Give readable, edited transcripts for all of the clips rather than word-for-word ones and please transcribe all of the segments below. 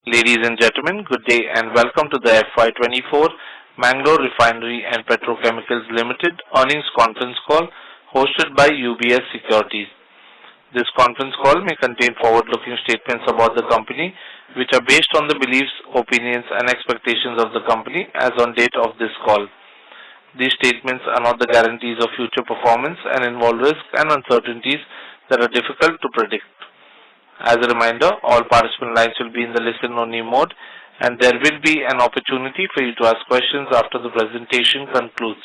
Ladies and gentlemen, good day and welcome to the FY24 Mangalore Refinery and Petrochemicals Limited earnings conference call hosted by UBS Securities. This conference call may contain forward-looking statements about the company which are based on the beliefs, opinions and expectations of the company as on date of this call. These statements are not the guarantees of future performance and involve risks and uncertainties that are difficult to predict. As a reminder, all participant lines will be in the listen-only mode and there will be an opportunity for you to ask questions after the presentation concludes.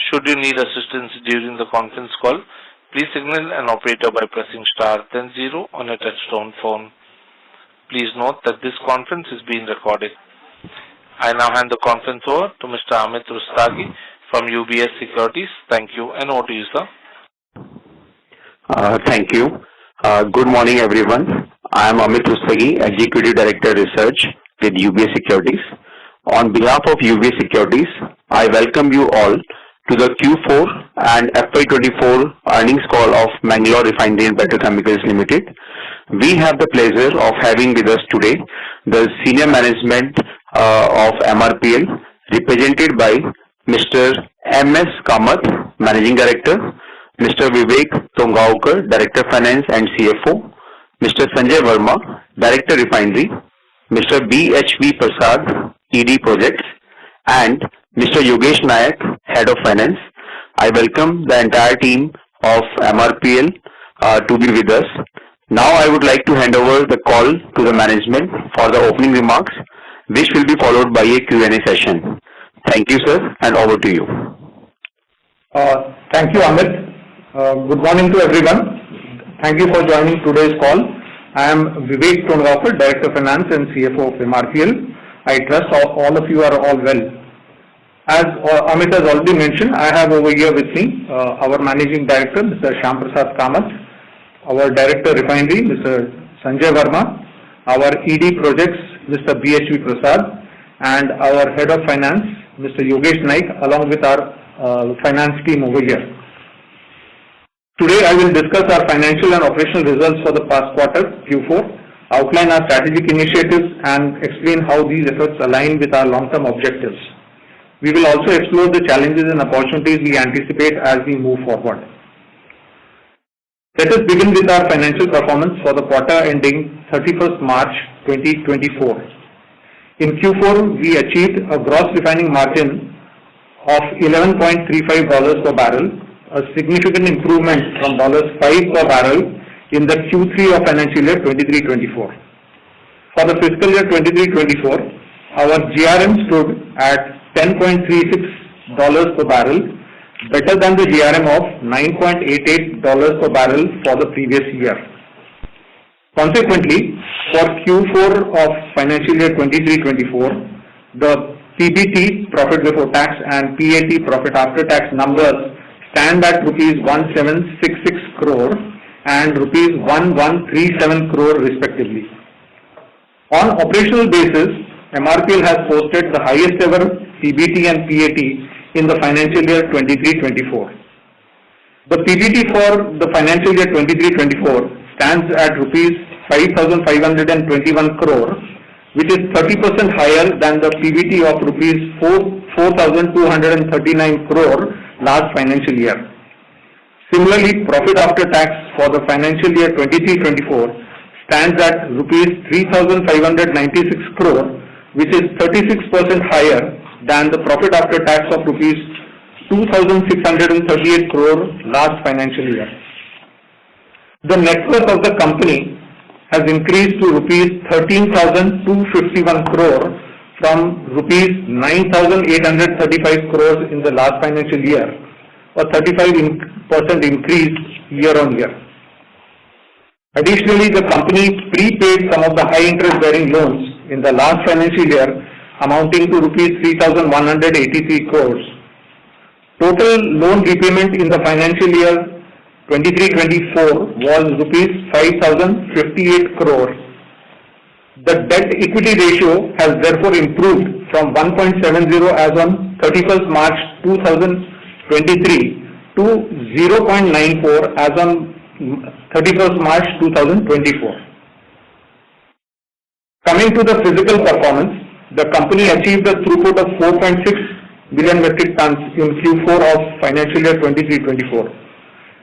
Should you need assistance during the conference call, please signal an operator by pressing star then 0 on a touchtone phone. Please note that this conference is being recorded. I now hand the conference over to Mr. Amit Rustagi from UBS Securities. Thank you and over to you, sir. Thank you. Good morning, everyone. I am Amit Rustagi, Executive Director Research with UBS Securities. On behalf of UBS Securities, I welcome you all to the Q4 and FY24 earnings call of Mangalore Refinery and Petrochemicals Limited. We have the pleasure of having with us today the senior management of MRPL, represented by Mr. M.S. Kamath, Managing Director, Mr. Vivek Tongaonkar, Director Finance and CFO, Mr. Sanjay Verma, Director Refinery, Mr. B.H.V. Prasad, ED Projects, and Mr. Yogesh Nayak, Head of Finance. I welcome the entire team of MRPL to be with us. Now I would like to hand over the call to the management for the opening remarks, which will be followed by a Q&A session. Thank you, sir, and over to you. Thank you, Amit. Good morning to everyone. Thank you for joining today's call. I am Vivek Tongaonkar, Director Finance and CFO of MRPL. I trust all of you are all well. As Amit has already mentioned, I have over here with me our Managing Director, Mr. Shyam Prasad Kamath, our Director Refinery, Mr. Sanjay Verma, our ED Projects, Mr. B.H.V. Prasad, and our Head of Finance, Mr. Yogesh Nayak, along with our finance team over here. Today I will discuss our financial and operational results for the past quarter, Q4, outline our strategic initiatives and explain how these efforts align with our long-term objectives. We will also explore the challenges and opportunities we anticipate as we move forward. Let us begin with our financial performance for the quarter ending 31st March 2024. In Q4, we achieved a gross refining margin of $11.35 per barrel, a significant improvement from $5 per barrel in the Q3 of financial year 23-24. For the fiscal year 23-24, our GRM stood at $10.36 per barrel, better than the GRM of $9.88 per barrel for the previous year. Consequently, for Q4 of financial year 23-24, the PBT, profit before tax, and PAT, profit after tax numbers stand at rupees 1766 crore and rupees 1137 crore respectively. On operational basis, MRPL has posted the highest ever PBT and PAT in the financial year 23-24. The PBT for the financial year 23-24 stands at rupees 5,521 crore, which is 30% higher than the PBT of rupees 4,239 crore last financial year. Similarly, profit after tax for the financial year 23-24 stands at rupees 3,596 crore, which is 36% higher than the profit after tax of rupees 2,638 crore last financial year. The net worth of the company has increased to rupees 13,251 crore from rupees 9,835 crores in the last financial year, a 35% increase year on year. Additionally, the company prepaid some of the high interest bearing loans in the last financial year amounting to rupees 3,183 crores. Total loan repayment in the financial year 23-24 was rupees 5,058 crores. The debt equity ratio has therefore improved from 1.70 as on 31st March 2023 to 0.94 as on 31st March 2024. Coming to the physical performance, the company achieved a throughput of 4.6 million metric tons in Q4 of financial year 23-24.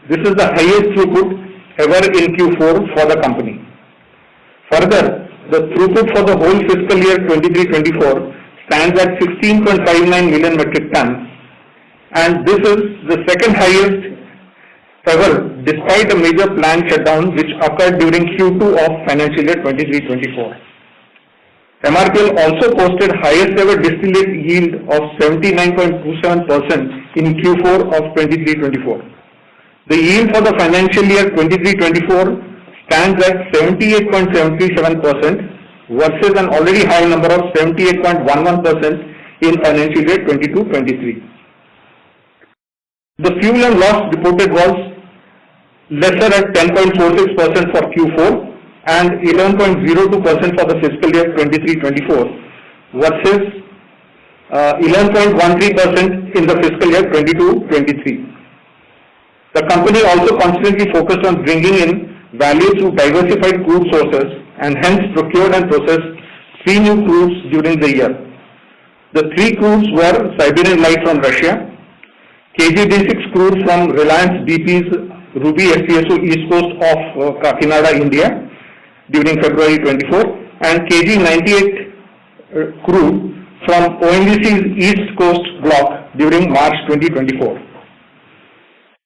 This is the highest throughput ever in Q4 for the company. Further, the throughput for the whole fiscal year 23-24 stands at 16.59 million metric tons, and this is the second highest ever despite a major plant shutdown which occurred during Q2 of financial year 23-24. MRPL also posted highest ever distillate yield of 79.27% in Q4 of 23-24. The yield for the financial year 23-24 stands at 78.77% versus an already high number of 78.11% in financial year 22-23. The fuel and loss reported was lesser at 10.46% for Q4 and 11.02% for the fiscal year 23-24 versus 11.13% in the fiscal year 22-23. The company also constantly focused on bringing in value through diversified crude sources and hence procured and processed 3 new crudes during the year. The 3 crudes were Siberian Light from Russia, KG-D6 crude from Reliance BP's Ruby FPSO East Coast of Kakinada, India during February 24, and KG-98 crude from ONGC's East Coast block during March 2024.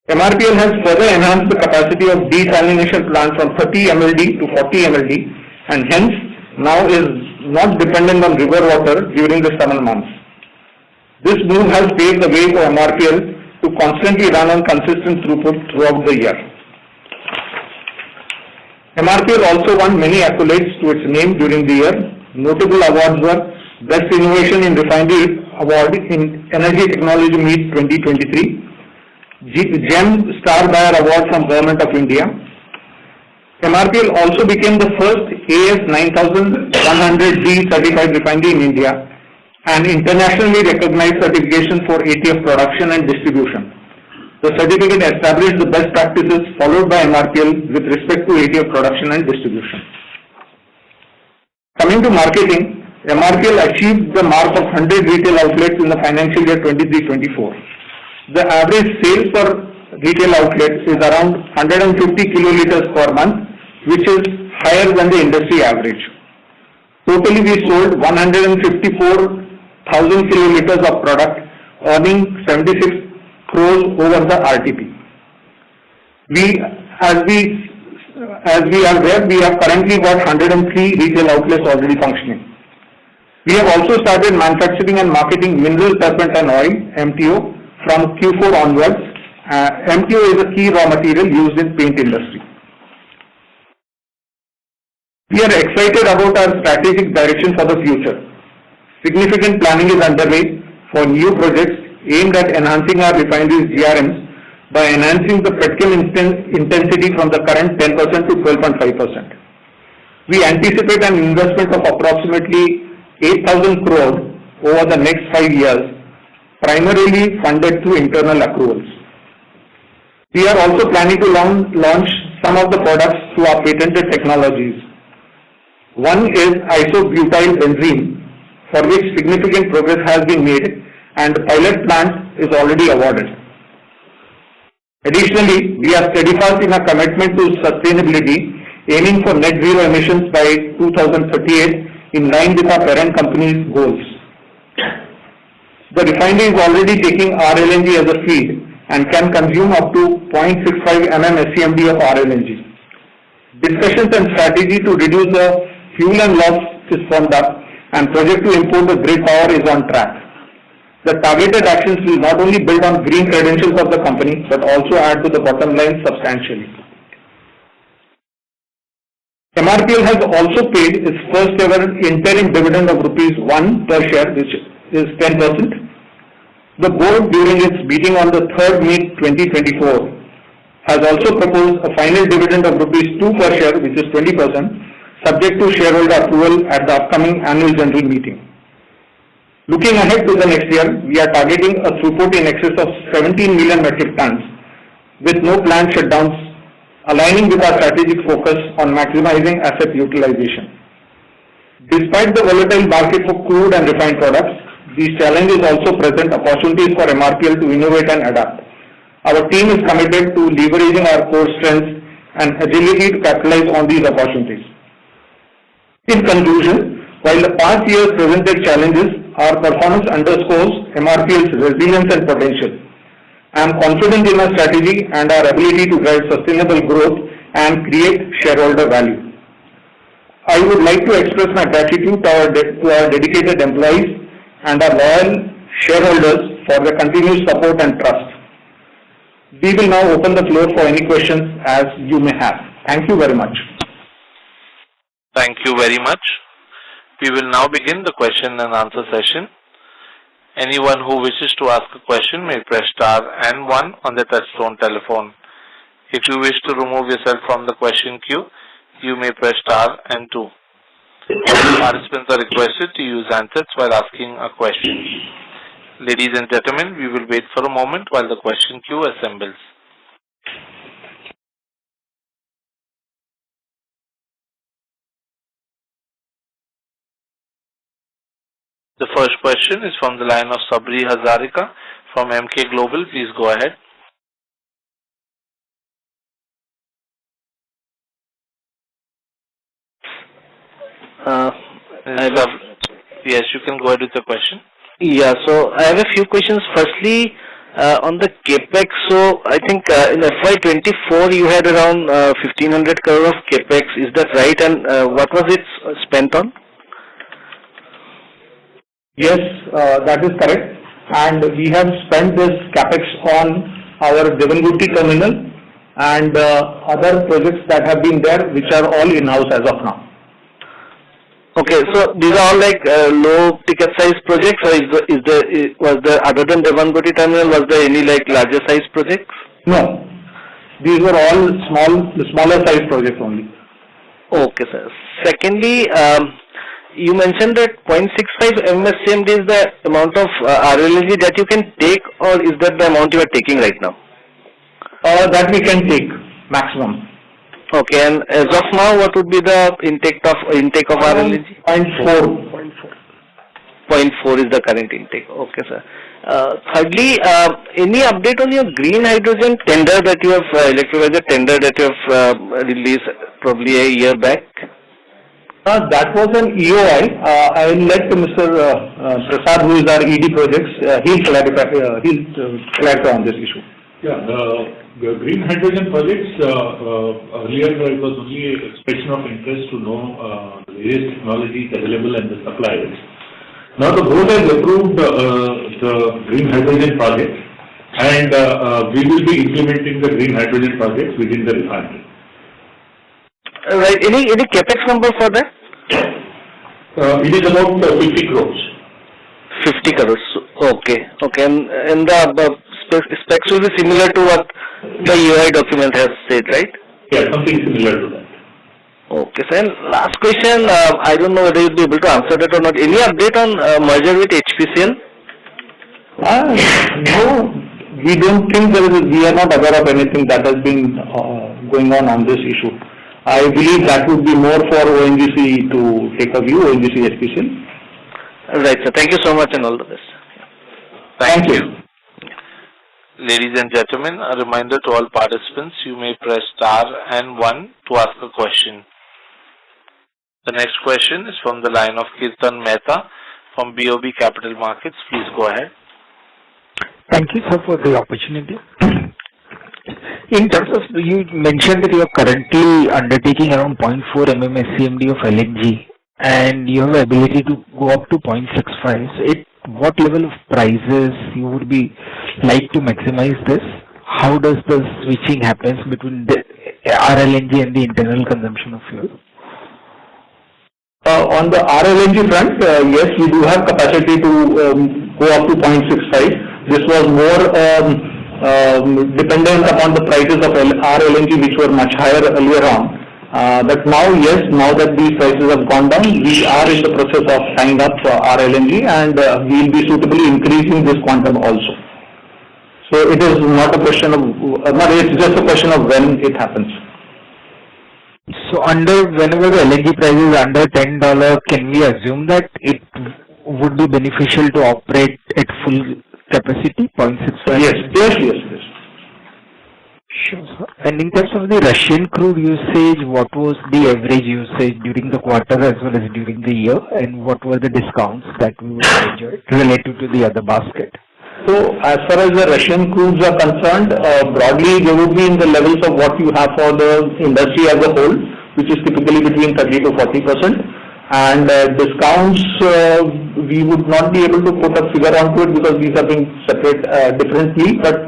MRPL has further enhanced the capacity of desalination plant from 30 MLD to 40 MLD and hence now is not dependent on river water during the summer months. This move has paved the way for MRPL to constantly run on consistent throughput throughout the year. MRPL also won many accolades to its name during the year. Notable awards were Best Innovation in Refinery Award in Energy Technology Meet 2023, GEM Star Buyer Award from Government of India. MRPL also became the first AS 9100D certified refinery in India and internationally recognized certification for ATF production and distribution. The certificate established the best practices followed by MRPL with respect to ATF production and distribution. Coming to marketing, MRPL achieved the mark of 100 retail outlets in the financial year 23-24. The average sales per retail outlet is around 150 kiloliters per month, which is higher than the industry average. Totally, we sold 154,000 kiloliters of product, earning 76 crores over the RTP. As we are there, we have currently got 103 retail outlets already functioning. We have also started manufacturing and marketing mineral turpentine oil, MTO, from Q4 onwards. MTO is a key raw material used in paint industry. We are excited about our strategic direction for the future. Significant planning is underway for new projects aimed at enhancing our refineries GRMs by enhancing the petchem intensity from the current 10% to 12.5%. We anticipate an investment of approximately 8,000 crores over the next 5 years, primarily funded through internal accruals. We are also planning to launch some of the products through our patented technologies. One is isobutyl benzene, for which significant progress has been made and the pilot plant is already awarded. Additionally, we are steadfast in our commitment to sustainability, aiming for net zero emissions by 2038 in line with our parent company's goals. The refinery is already taking RLNG as a feed and can consume up to 0.65 SCMD of RLNG. Discussions and strategy to reduce the fuel and loss is formed up and project to import the grid power is on track. The targeted actions will not only build on green credentials of the company but also add to the bottom line substantially. MRPL has also paid its first ever interim dividend of ₹1 per share, which is 10%. The board during its meeting on the 3rd May 2024 has also proposed a final dividend of ₹2 per share, which is 20%, subject to shareholder approval at the upcoming annual general meeting. Looking ahead to the next year, we are targeting a throughput in excess of 17 million metric tons with no planned shutdowns, aligning with our strategic focus on maximizing asset utilization. Despite the volatile market for crude and refined products, these challenges also present opportunities for MRPL to innovate and adapt. Our team is committed to leveraging our core strengths and agility to capitalize on these opportunities. In conclusion, while the past years presented challenges, our performance underscores MRPL's resilience and potential. I am confident in our strategy and our ability to drive sustainable growth and create shareholder value. I would like to express my gratitude to our dedicated employees and our loyal shareholders for their continued support and trust. We will now open the floor for any questions as you may have. Thank you very much. Thank you very much. We will now begin the question and answer session. Anyone who wishes to ask a question may press star and 1 on the touchtone telephone. If you wish to remove yourself from the question queue, you may press star and 2. Participants are requested to use handsets while asking a question. Ladies and gentlemen, we will wait for a moment while the question queue assembles. The first question is from the line of Sabri Hazarika from MK Global. Please go ahead. Yes, you can go ahead with the question. Yeah, so I have a few questions. Firstly, on the capex, so I think in FY24 you had around 1500 crore of capex. Is that right? And what was it spent on? Yes, that is correct. And we have spent this capex on our Devanguti terminal and other projects that have been there, which are all in-house as of now. Okay, so these are all like low ticket size projects, or was there other than Devanguti terminal, was there any like larger size projects? No, these were all smaller size projects only. Okay, sir. Secondly, you mentioned that 0.65 MMSCMD is the amount of RLNG that you can take, or is that the amount you are taking right now? That we can take maximum. Okay, and as of now, what would be the intake of RLNG? 0.4. 0.4 is the current intake. Okay, sir. Thirdly, any update on your green hydrogen tender that you have, electrolyzer tender that you have released probably a year back? That was an EOI. I will let Mr. Prasad, who is our ED projects, he'll clarify on this issue. Yeah, the green hydrogen projects, earlier it was only expression of interest to know the various technologies available and the suppliers. Now the board has approved the green hydrogen project, and we will be implementing the green hydrogen projects within the refinery. Right. Any capex number for that? It is about 50 crores. 50 crores. Okay. Okay. And the specs will be similar to what the UI document has said, right? Yeah, something similar to that. Okay, sir. And last question, I don't know whether you'll be able to answer that or not. Any update on merger with HPCL? No, we don't think we are not aware of anything that has been going on this issue. I believe that would be more for ONGC to take a view, ONGC HPCL. Right, sir. Thank you so much and all the best. Thank you. Ladies and gentlemen, a reminder to all participants, you may press star and 1 to ask a question. The next question is from the line of Kirtan Mehta from BOB Capital Markets. Please go ahead. Thank you, sir, for the opportunity. In terms of, you mentioned that you are currently undertaking around 0.4 MMSCMD of LNG and you have the ability to go up to 0.65. So what level of prices you would be like to maximize this? How does the switching happens between the RLNG and the internal consumption of fuel? On the RLNG front, yes, we do have capacity to go up to 0.65. This was more dependent upon the prices of RLNG, which were much higher earlier on. But now, yes, now that these prices have gone down, we are in the process of tying up RLNG, and we will be suitably increasing this quantum also. So it is not a question of, it's just a question of when it happens. So whenever the LNG price is under $10, can we assume that it would be beneficial to operate at full capacity, 0.65? Yes. Sure, sir. And in terms of the Russian crude usage, what was the average usage during the quarter as well as during the year, and what were the discounts that we would enjoy relative to the other basket? So as far as the Russian crudes are concerned, broadly they would be in the levels of what you have for the industry as a whole, which is typically between 30 to 40%. And discounts, we would not be able to put a figure onto it because these are being separate differently, but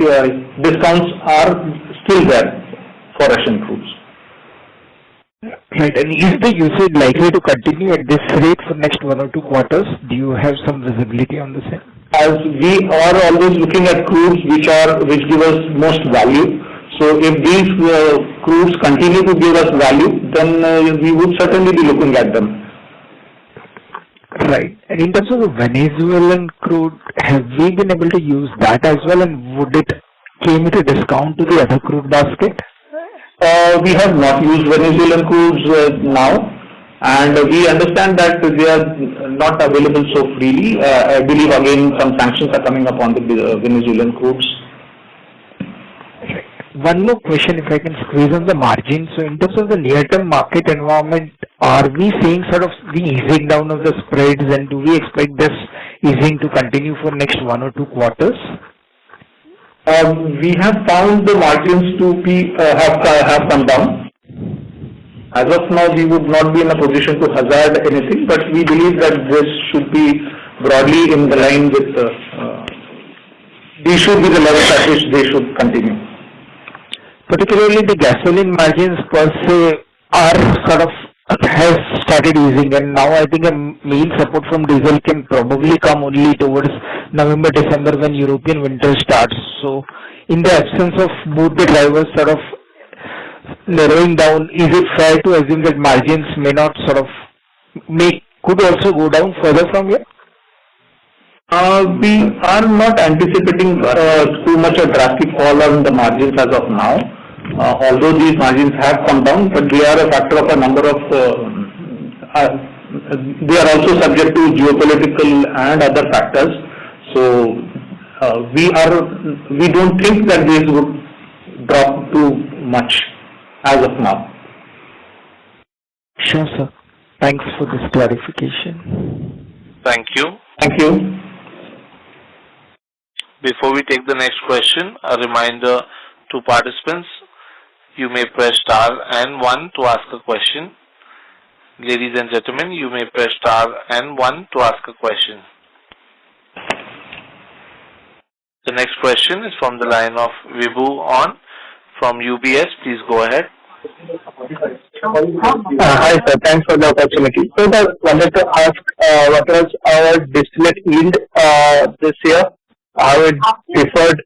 discounts are still there for Russian crudes. Right, and is the usage likely to continue at this rate for next 1 or 2 quarters? Do you have some visibility on the same? As we are always looking at crudes which give us most value. So if these crudes continue to give us value, then we would certainly be looking at them. Right. And in terms of the Venezuelan crude, have we been able to use that as well, and would it came with a discount to the other crude basket? We have not used Venezuelan crudes now, and we understand that they are not available so freely. I believe again some sanctions are coming up on the Venezuelan crudes. One more question, if I can squeeze on the margin. So in terms of the near-term market environment, are we seeing sort of the easing down of the spreads, and do we expect this easing to continue for next 1 or 2 quarters? We have found the margins to be have come down. As of now, we would not be in a position to hazard anything, but we believe that this should be broadly in the line with these should be the levels at which they should continue. Particularly the gasoline margins per se are sort of has started easing, and now I think a main support from diesel can probably come only towards November, December when European winter starts. So in the absence of both the drivers sort of narrowing down, is it fair to assume that margins may not sort of could also go down further from here? We are not anticipating too much a drastic fall on the margins as of now. Although these margins have come down, but they are a factor of a number of, they are also subject to geopolitical and other factors. So we don't think that these would drop too much as of now. Sure, sir. Thanks for this clarification. Thank you. Thank you. Before we take the next question, a reminder to participants, you may press star and 1 to ask a question. Ladies and gentlemen, you may press star and 1 to ask a question. The next question is from the line of Vibhu On from UBS. Please go ahead. Hi sir, thanks for the opportunity. So I wanted to ask what was our distillate yield this year, how it differed,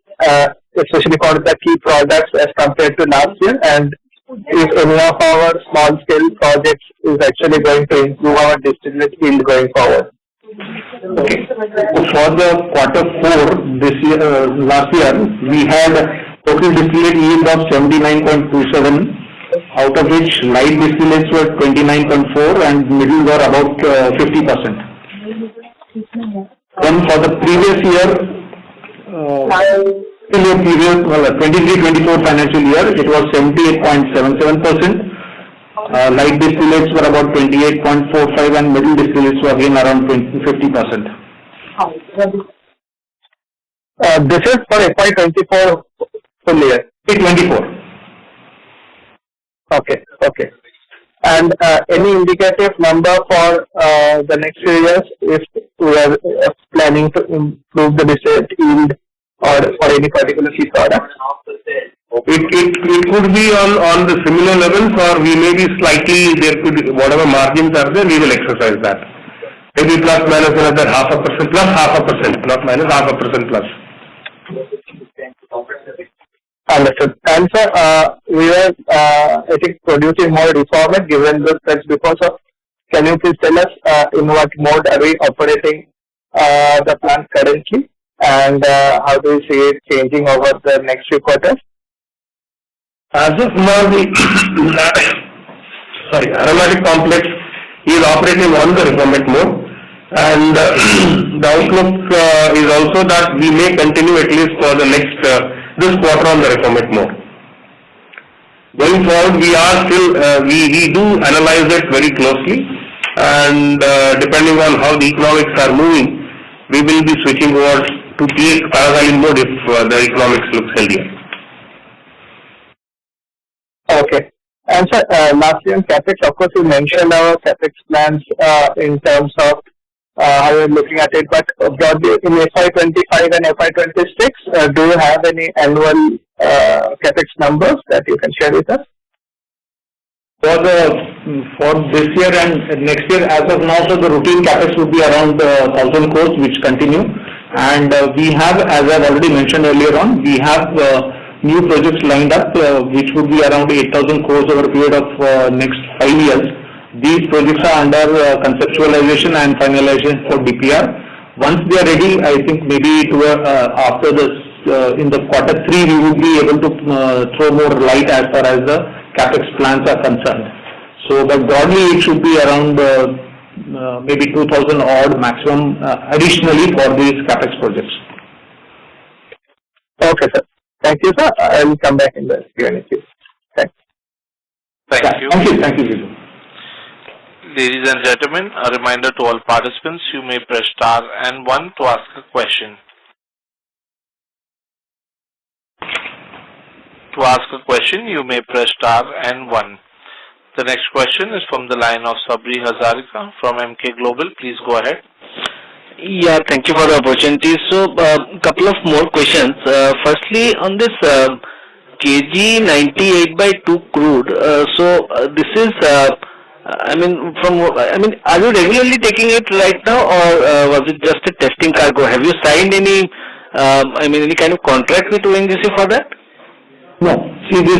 especially for the key products as compared to last year, and if any of our small scale projects is actually going to improve our distillate yield going forward. Okay. So for the Q4 this year, last year, we had total distillate yield of 79.27, out of which light distillates were 29.4 and middle were about 50%. Then for the previous year, period, 23-24 financial year, it was 78.77%. Light distillates were about 28.45 and middle distillates were again around 50%. This is for FY24 full year. FY24. Okay. And any indicative number for the next few years if we are planning to improve the distillate yield or for any particular key product? It could be on the similar levels, or we may be slightly, there could be, whatever margins are there, we will exercise that. Maybe plus minus another 0.5%, plus 0.5%, not minus 0.5% plus. Understood. And sir, we were, I think, producing more reformat given the steps before. So can you please tell us in what mode are we operating the plant currently, and how do you see it changing over the next few quarters? As of now, aromatic complex is operating on the requirement mode. And the outlook is also that we may continue at least for the next this quarter on the requirement mode. Going forward, we are still we do analyze it very closely, and depending on how the economics are moving, we will be switching over to PX paraxylene mode if the economics looks healthier. Okay. And sir, lastly on CapEx, of course, you mentioned our CapEx plans in terms of how you're looking at it, but broadly in FY25 and FY26, do you have any annual CapEx numbers that you can share with us? For this year and next year, as of now, so the routine CapEx would be around 1,000 crores, which continue. And we have, as I've already mentioned earlier on, we have new projects lined up, which would be around 8,000 crores over a period of next 5 years. These projects are under conceptualization and finalization for DPR. Once they are ready, I think maybe after this, in the quarter 3, we will be able to throw more light as far as the CapEx plans are concerned. So, but broadly, it should be around maybe 2,000 odd maximum additionally for these CapEx projects. Okay, sir. Thank you, sir. I will come back in the Q&A. Thanks. Thank you. Thank you, Viju. Ladies and gentlemen, a reminder to all participants, you may press star and 1 to ask a question. To ask a question, you may press star and 1. The next question is from the line of Sabri Hazarika from MK Global. Please go ahead. Yeah, thank you for the opportunity. So, couple of more questions. Firstly, on this KG 98/2 crude. This is, are you regularly taking it right now, or was it just a testing cargo? Have you signed any, any kind of contract with ONGC for that? No. See, we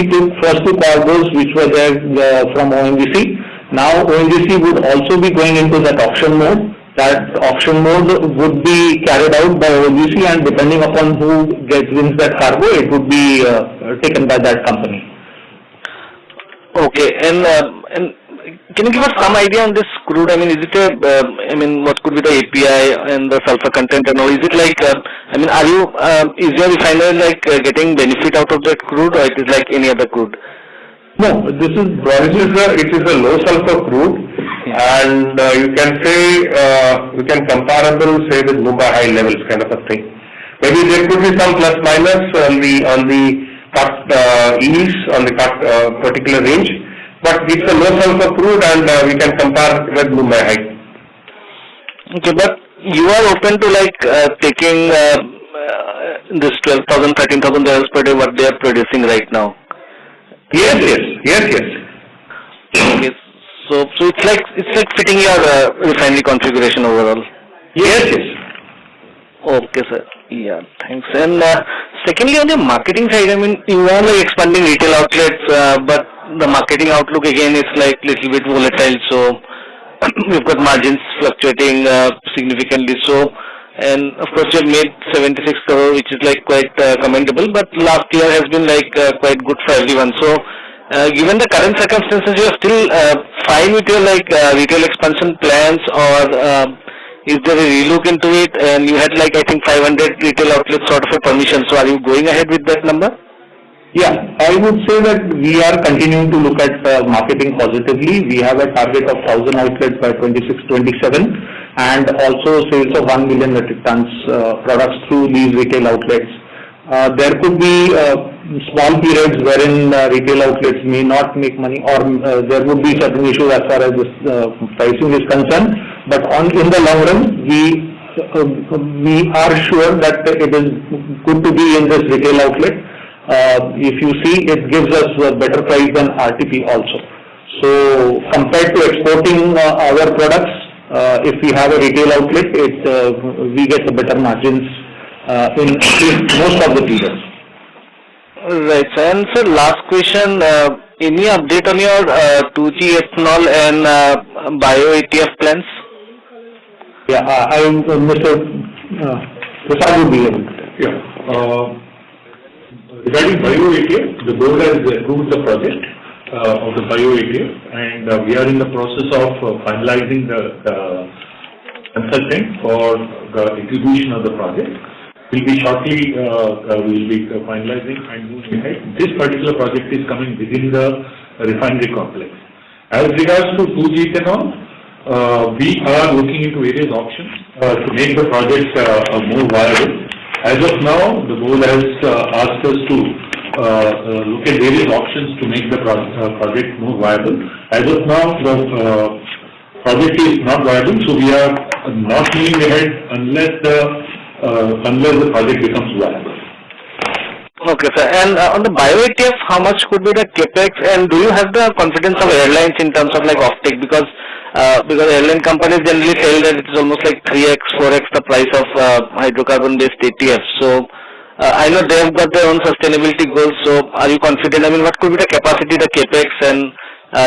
took first 2 cargoes which were there from ONGC. Now ONGC would also be going into that auction mode. That auction mode would be carried out by ONGC, and depending upon who wins that cargo, it would be taken by that company. Okay, and can you give us some idea on this crude? Is it what could be the API and the sulfur content and all? Is it like, is your refinery getting benefit out of that crude, or it is like any other crude? No, this is a low sulfur crude, and you can say you can comparable say with Mumbai high levels kind of a thing. Maybe there could be some plus minus on the cut yields on the cut particular range, but it's a low sulfur crude, and we can compare with Mumbai high. Okay, but you are open to taking this 12,000, 13,000 barrels per day what they are producing right now? Yes. Okay, so it's like fitting your refinery configuration overall. Yes. Okay, sir. Yeah, thanks. And secondly, on the marketing side, you are expanding retail outlets, but the marketing outlook again is little bit volatile. So we've got margins fluctuating significantly. So, and of course, you have made 76 crore, which is quite commendable. But last year has been quite good for everyone. So, given the current circumstances, you are still fine with your retail expansion plans, or is there a relook into it? And you had I think 500 retail outlets sort of a permission. So, are you going ahead with that number? Yeah, I would say that we are continuing to look at marketing positively. We have a target of 1,000 outlets by 26-27, and also sales of 1 million metric tons products through these retail outlets. There could be small periods wherein retail outlets may not make money, or there would be certain issues as far as this pricing is concerned. But in the long run, we are sure that it is good to be in this retail outlet. If you see, it gives us a better price than RTP also. So compared to exporting our products, if we have a retail outlet, we get the better margins in most of the periods. Right, sir. And sir, last question, any update on your 2G ethanol and bio ATF plans? Yeah, Mr. Prasad would be able to. Yeah. Regarding bio ATF, the board has approved the project, of the bio-ATF, and we are in the process of finalizing the consultant for the execution of the project. Will be shortly, we will be finalizing and moving ahead. This particular project is coming within the refinery complex. As regards to 2G ethanol, we are looking into various options to make the project more viable. As of now, the board has asked us to look at various options to make the project more viable. As of now, the project is not viable, so we are not moving ahead unless the project becomes viable. Okay, sir. And on the bio-ATF, how much could be the capex, and do you have the confidence of airlines in terms of like offtake? Because airline companies generally tell that it is almost like 3x, 4x the price of hydrocarbon-based ATF. So I know they have got their own sustainability goals. So are you confident? I mean, what could be the capacity, the capex, and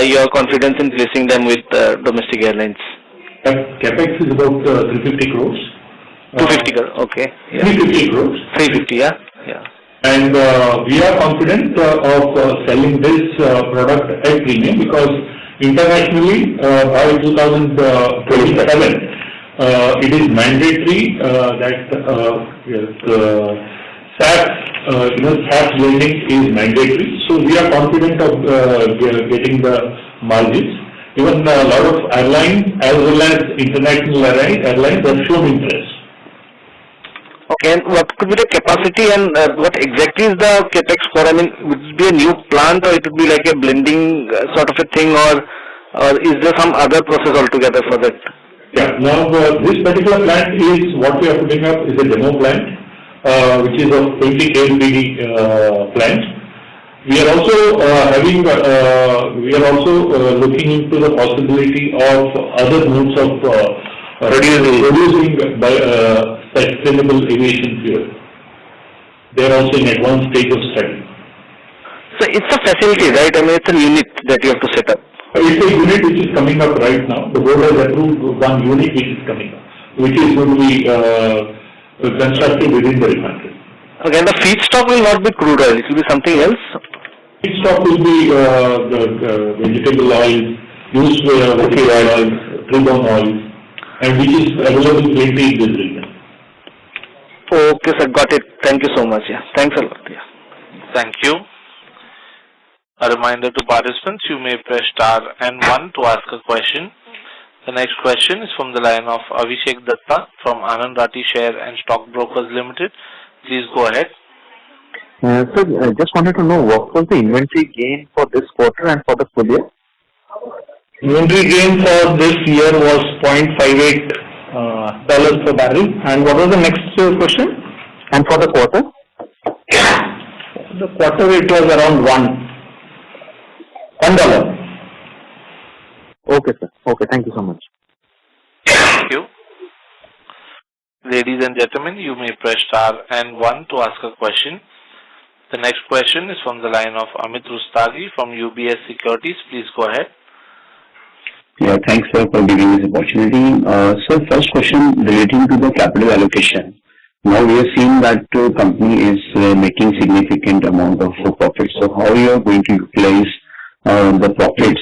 your confidence in placing them with domestic airlines? Capex is about 350 crores. 250 crores. Okay. Yeah. 350 crores. 350. Yeah. Yeah. And we are confident of selling this product at premium, because internationally by 2027 it is mandatory that SAF blending is mandatory. So we are confident of getting the margins. Even a lot of airlines as well as international airlines have shown interest. Okay, and what could be the capacity, and what exactly is the capex for? I mean, would it be a new plant, or it would be like a blending sort of a thing, or is there some other process altogether for that? Yeah, now this particular plant is what we are putting up is a demo plant, which is a 20 KLPD plant. We are also looking into the possibility of other modes of producing by sustainable aviation fuel. They are also in advanced stage of study. So it's a facility, right? I mean, it's a unit that you have to set up. It's a unit which is coming up right now. The board has approved one unit which is coming up, which is going to be constructed within the refinery. Okay, and the feedstock will not be crude oil, it will be something else? Feedstock will be the vegetable oil, used vegetable oil, tree oil, and which is available plenty in this region. Okay, sir, got it. Thank you so much. Yeah, thanks a lot. Yeah. Thank you. A reminder to participants, you may press star and 1 to ask a question. The next question is from the line of Abhishek Datta from Anand Rathi Share and Stock Brokers Limited. Please go ahead. Sir, I just wanted to know what was the inventory gain for this quarter and for the full year? Inventory gain for this year was $0.58 per barrel. And what was the next question? And for the quarter? The quarter it was around $1. Okay, sir. Okay, thank you so much. Thank you. Ladies and gentlemen, you may press star and 1 to ask a question. The next question is from the line of Amit Rustagi from UBS Securities. Please go ahead. Yeah, thanks, sir, for giving this opportunity. So, first question relating to the capital allocation. Now we are seeing that the company is making significant amount of profits. So, how you are going to utilize the profits?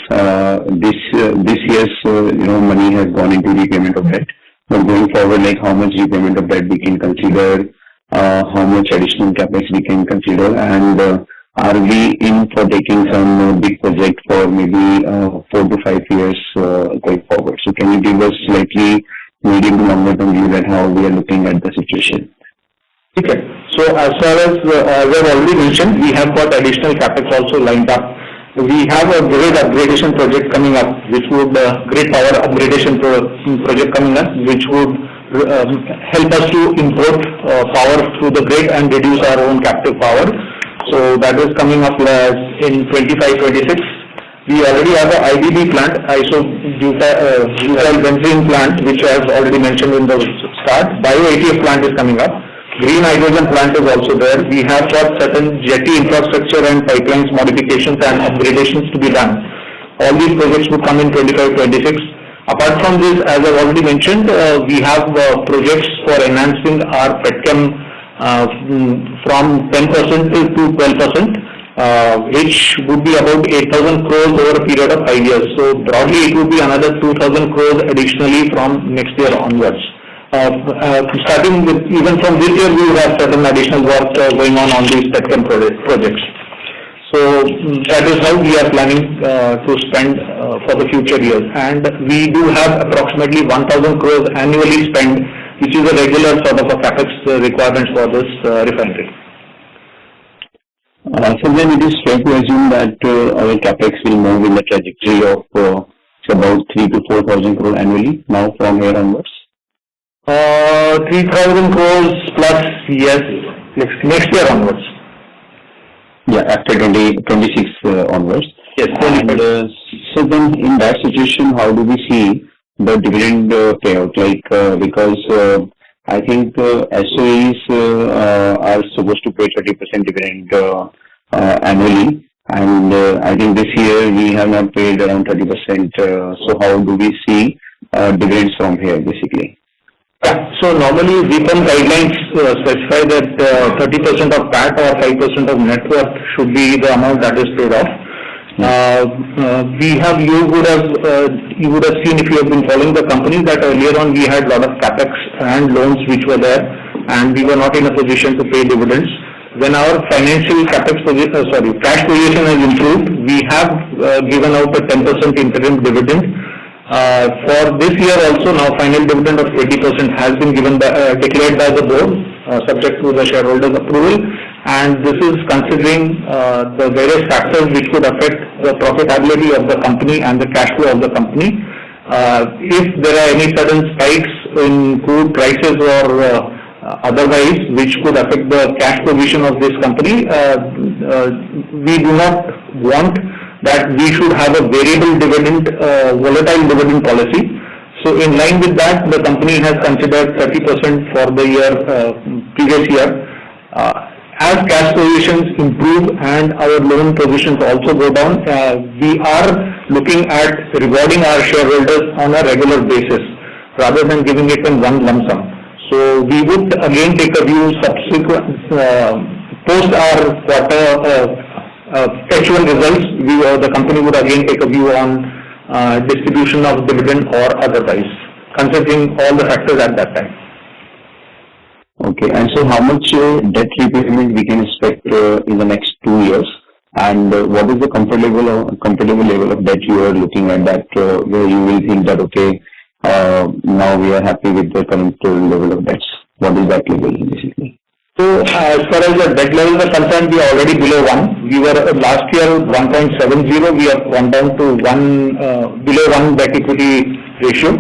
This year's money has gone into repayment of debt. But going forward, like how much repayment of debt we can consider, how much additional capex we can consider, and are we in for taking some big project for maybe 4 to 5 years going forward? So can you give us slightly medium to longer term view that how we are looking at the situation? Okay. So as far as I've already mentioned, we have got additional capex also lined up. We have a grid upgradation project coming up, which would grid power upgradation project coming up, which would help us to import power through the grid and reduce our own captive power. So that is coming up in 25-26. We already have an IBB plant, isobutyl benzene plant, which I have already mentioned in the start. Bio-ATF plant is coming up. Green hydrogen plant is also there. We have got certain jetty infrastructure and pipelines modifications and upgradations to be done. All these projects will come in 25-26. Apart from this, as I've already mentioned, we have projects for enhancing our petchem from 10% to 12%. which would be about 8,000 crores over a period of 5 years. So broadly, it would be another 2,000 crores additionally from next year onwards. Starting with, even from this year, we will have certain additional work going on these petchem projects. So that is how we are planning to spend for the future years. And we do have approximately 1,000 crores annually spent, which is a regular sort of a capex requirement for this refinery. So then it is fair to assume that our capex will move in the trajectory of about 3,000 to 4,000 crore annually now from here onwards. 3,000 crores plus, yes, next year onwards. Yeah, after 2026 onwards. Yes. And so then in that situation, how do we see the dividend payout? Like because I think SOEs are supposed to pay 30% dividend annually, and I think this year we have not paid around 30%. So how do we see dividends from here, basically? Yeah. So normally WIPAM guidelines specify that 30% of PAT or 5% of net worth should be the amount that is paid off. You would have seen, if you have been following the company, that earlier on we had a lot of capex and loans which were there, and we were not in a position to pay dividends. When our financial cash position has improved, we have given out a 10% interim dividend. For this year also, now final dividend of 20% has been declared by the board, subject to the shareholders' approval, and this is considering the various factors which could affect the profitability of the company and the cash flow of the company. If there are any sudden spikes in crude prices or otherwise which could affect the cash position of this company, we do not want that we should have a variable dividend, volatile dividend policy. So in line with that, the company has considered 30% for the year, previous year. As cash positions improve and our loan positions also go down, we are looking at rewarding our shareholders on a regular basis rather than giving it in one lump sum. So we would again take a view subsequent, post our quarter H1 results, the company would again take a view on distribution of dividend or otherwise, considering all the factors at that time. Okay, and so how much debt repayment we can expect in the next 2 years, and what is the comfortable level of debt you are looking at, that where you will think that okay, now we are happy with the current level of debts? What is that level basically? So as far as the debt levels are concerned, we are already below 1. We were last year 1.70. We have gone down to below 1 debt equity ratio.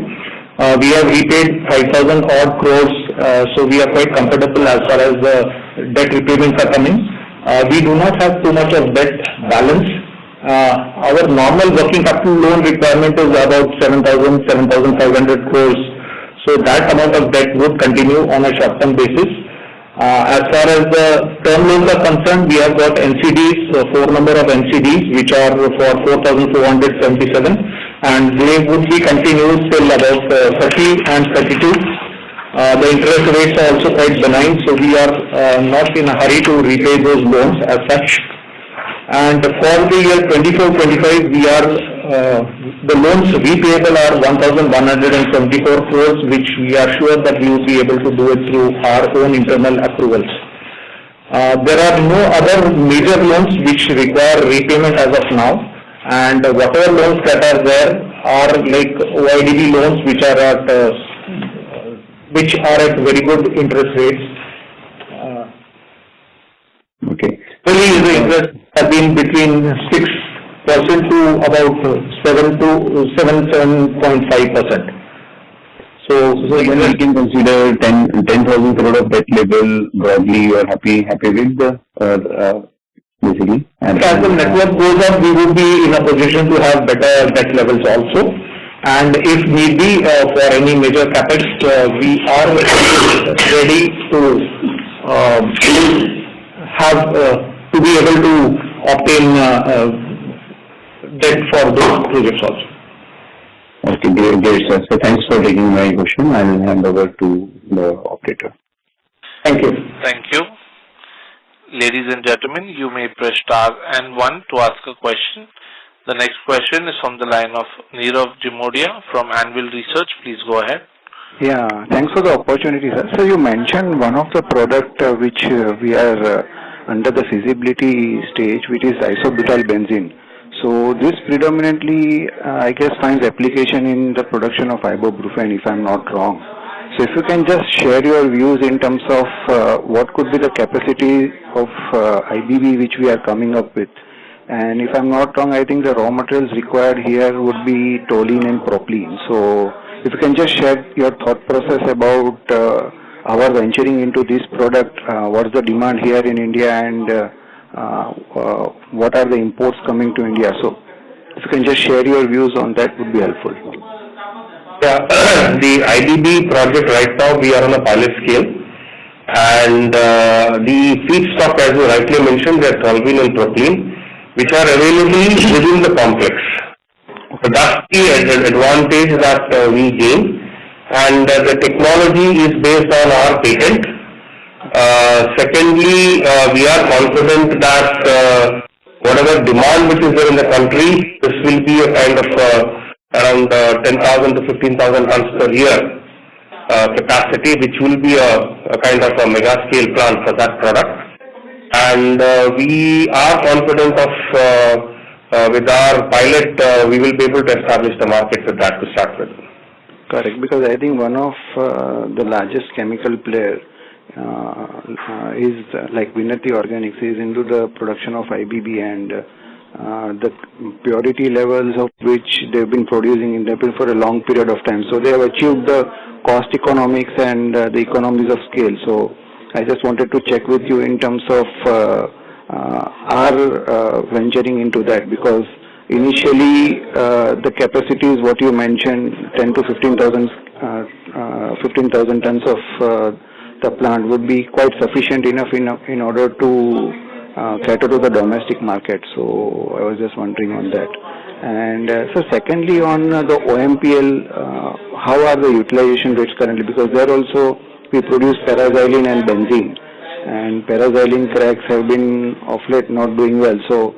We have repaid 5,000 odd crores, so we are quite comfortable as far as the debt repayments are coming. We do not have too much of debt balance. Our normal working capital loan requirement is about 7,500 crores. So that amount of debt would continue on a short-term basis. As far as the term loans are concerned, we have got NCDs, 4 number of NCDs, which are for 4,477, and they would be continued till about 30 and 32. The interest rates are also quite benign, so we are not in a hurry to repay those loans as such. And for the year 24-25, we are the loans repayable are 1,174 crores, which we are sure that we will be able to do it through our own internal accruals. There are no other major loans which require repayment as of now, and whatever loans that are there are like OIDB loans, which are at very good interest rates. Okay. Really, the interest has been between 6% to about 7.5%. So then we can consider 10,000 crore of debt level broadly. You are happy with basically. And as the network goes up, we would be in a position to have better debt levels also. And if need be for any major capex, we are ready to to be able to obtain debt for those projects also. Okay, great, sir. So thanks for taking my question. I will hand over to the operator. Thank you. Thank you. Ladies and gentlemen, you may press star and 1 to ask a question. The next question is from the line of Nirav Jimodia from Anvil Research. Please go ahead. Yeah, thanks for the opportunity, sir. So you mentioned one of the product which we are under the feasibility stage, which is isobutyl benzene. So this predominantly, I guess, finds application in the production of ibuprofen, if I'm not wrong. So if you can just share your views in terms of what could be the capacity of IBB which we are coming up with. And if I'm not wrong, I think the raw materials required here would be toluene and propylene. So if you can just share your thought process about our venturing into this product, what's the demand here in India, and what are the imports coming to India? So if you can just share your views on that, would be helpful. Yeah, the IBB project right now we are on a pilot scale, and the feedstock, as you rightly mentioned, they are toluene and propylene, which are available within the complex. So that's the advantage that we gain, and the technology is based on our patent. Secondly, we are confident that whatever demand which is there in the country, this will be a kind of around 10,000 to 15,000 tons per year capacity, which will be a kind of a mega scale plant for that product. And we are confident of with our pilot, we will be able to establish the market with that to start with. Correct, because I think one of the largest chemical player is like Vinati Organics is into the production of IBB, and the purity levels of which they've been producing in Nepal for a long period of time. So they have achieved the cost economics and the economies of scale. So I just wanted to check with you in terms of our venturing into that, because initially the capacity is what you mentioned, 10 to 15,000 tons of the plant would be quite sufficient enough in order to cater to the domestic market. So I was just wondering on that. And so secondly, on the OMPL, how are the utilization rates currently? Because there also we produce paraxylene and benzene, and paraxylene cracks have been of late not doing well. So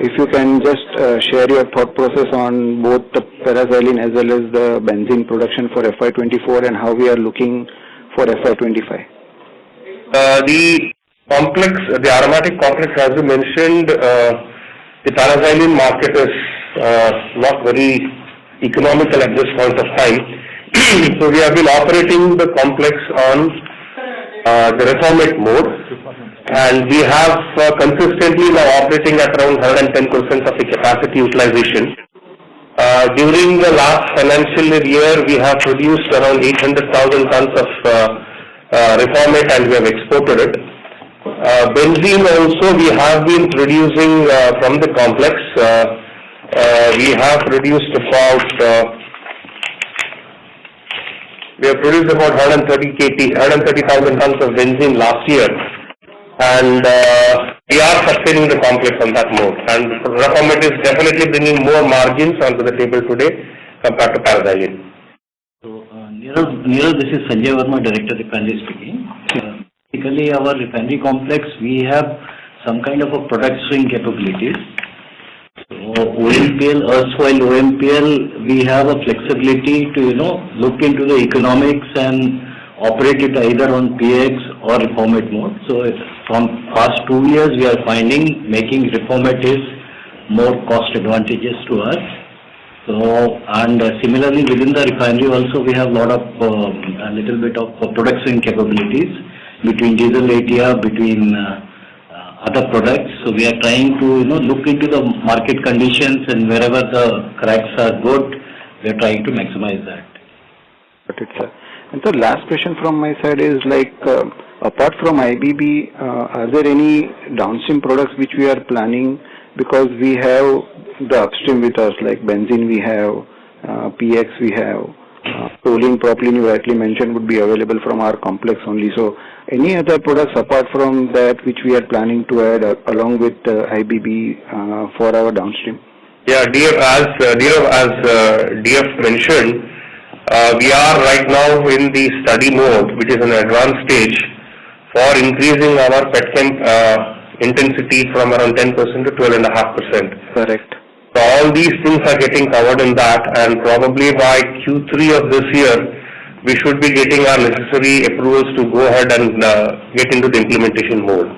if you can just share your thought process on both the paraxylene as well as the benzene production for FY24 and how we are looking for FY25. The complex, the aromatic complex, as you mentioned, the paraxylene market is not very economical at this point of time. So we have been operating the complex on the reformate mode, and we have consistently now operating at around 110% of the capacity utilization. During the last financial year, we have produced around 800,000 tons of reformate, and we have exported it. Benzene also we have been producing from the complex. We have produced about 130,000 tons of benzene last year, and we are sustaining the complex on that mode. And reformate is definitely bringing more margins onto the table today compared to paraxylene. So, Nirav, this is Sanjay Verma, Director Refinery speaking. Typically, our refinery complex, we have some kind of a product swing capabilities. So, OMPL, erstwhile OMPL, we have a flexibility to, look into the economics and operate it either on PX or reformate mode. So, from past 2 years, we are finding making reformate is more cost advantageous to us. So, and similarly within the refinery also we have a little bit of production capabilities between diesel ATR, between other products. So we are trying to look into the market conditions, and wherever the cracks are good, we are trying to maximize that. Got it, sir. And the last question from my side is apart from IBB, are there any downstream products which we are planning? Because we have the upstream with us, like benzene we have, PX we have, toluene, propylene you rightly mentioned would be available from our complex only. So any other products apart from that which we are planning to add along with IBB for our downstream? Yeah, as DF mentioned, we are right now in the study mode, which is an advanced stage for increasing our petchem intensity from around 10% to 12.5%. Correct. So all these things are getting covered in that, and probably by Q3 of this year, we should be getting our necessary approvals to go ahead and get into the implementation mode.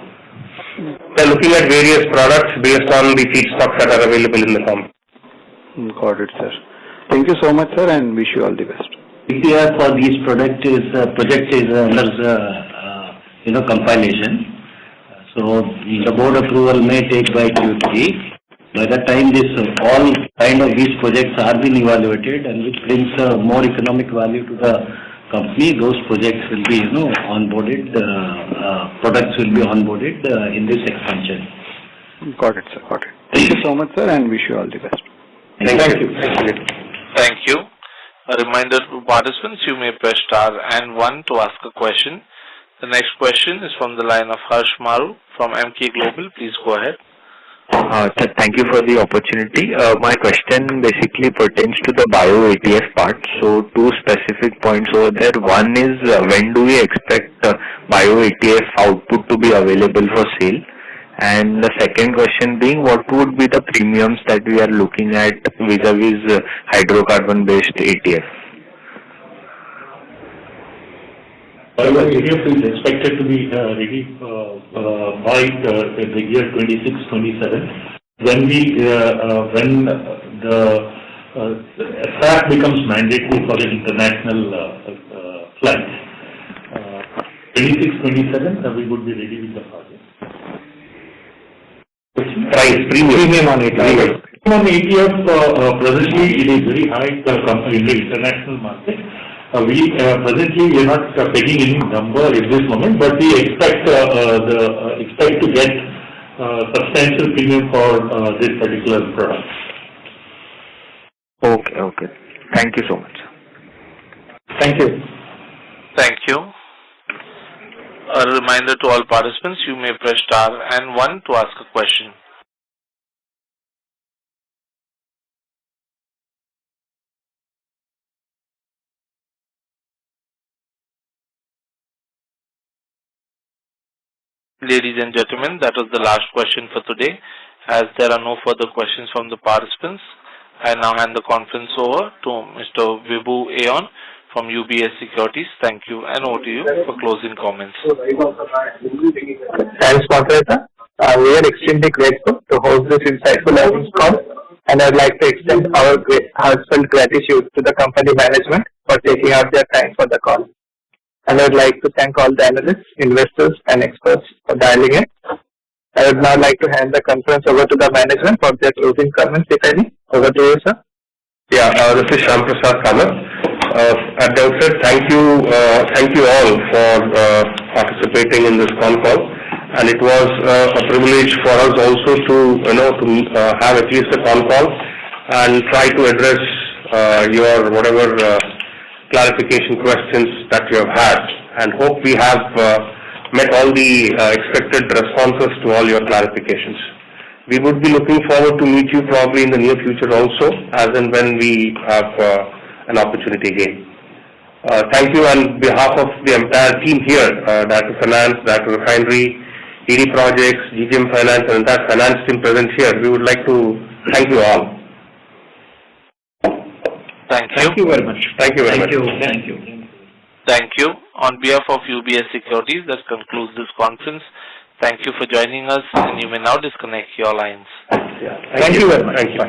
We are looking at various products based on the feedstocks that are available in the company. Got it, sir. Thank you so much, sir, and wish you all the best. DPR for these project is under compilation. So the board approval may take by Q3. By the time this all kind of these projects are being evaluated and which brings more economic value to the company, those projects will be onboarded. Products will be onboarded in this expansion. Got it, sir. Got it. Thank you so much, sir, and wish you all the best. Thank you. Thank you. A reminder to participants, you may press star and 1 to ask a question. The next question is from the line of Harsh Maru from MK Global. Please go ahead. Thank you for the opportunity. My question basically pertains to the bio ATF part. So two specific points over there. One is when do we expect bio ATF output to be available for sale? And the second question being, what would be the premiums that we are looking at vis-a-vis hydrocarbon-based ATF? Bio ATF is expected to be ready by the year 26-27, when the SAF becomes mandatory for an international flight. 26-27, we would be ready with the project. Price, premium on ATF. On ATF, presently it is very high in the international market. Presently we are not pegging any number at this moment, but we expect to get substantial premium for this particular product. Okay. Thank you so much. Thank you. Thank you. A reminder to all participants, you may press star and 1 to ask a question. Ladies and gentlemen, that was the last question for today. As there are no further questions from the participants, I now hand the conference over to Mr. Vibhu Ayon from UBS Securities. Thank you, and over to you for closing comments. Thanks, moderator. We are extremely grateful to host this insightful earnings call, and I'd like to extend our heartfelt gratitude to the company management for taking out their time for the call. And I'd like to thank all the analysts, investors, and experts for dialing in. I would now like to hand the conference over to the management for their closing comments, if any. Over to you, sir. Yeah, this is Shyam Prasad Kamath. At the outset, thank you all for participating in this con call, and it was a privilege for us also to have at least a con call and try to address your whatever clarification questions that you have had, and hope we have met all the expected responses to all your clarifications. We would be looking forward to meet you probably in the near future also, as and when we have an opportunity again. Thank you on behalf of the entire team here, Director Finance, Director Refinery, ED Projects, GGM Finance, and entire finance team present here. We would like to thank you all. Thank you. Thank you very much. Thank you very much. Thank you. Thank you. On behalf of UBS Securities, that concludes this conference. Thank you for joining us, and you may now disconnect your lines. Yeah. Thank you very much. Thank you.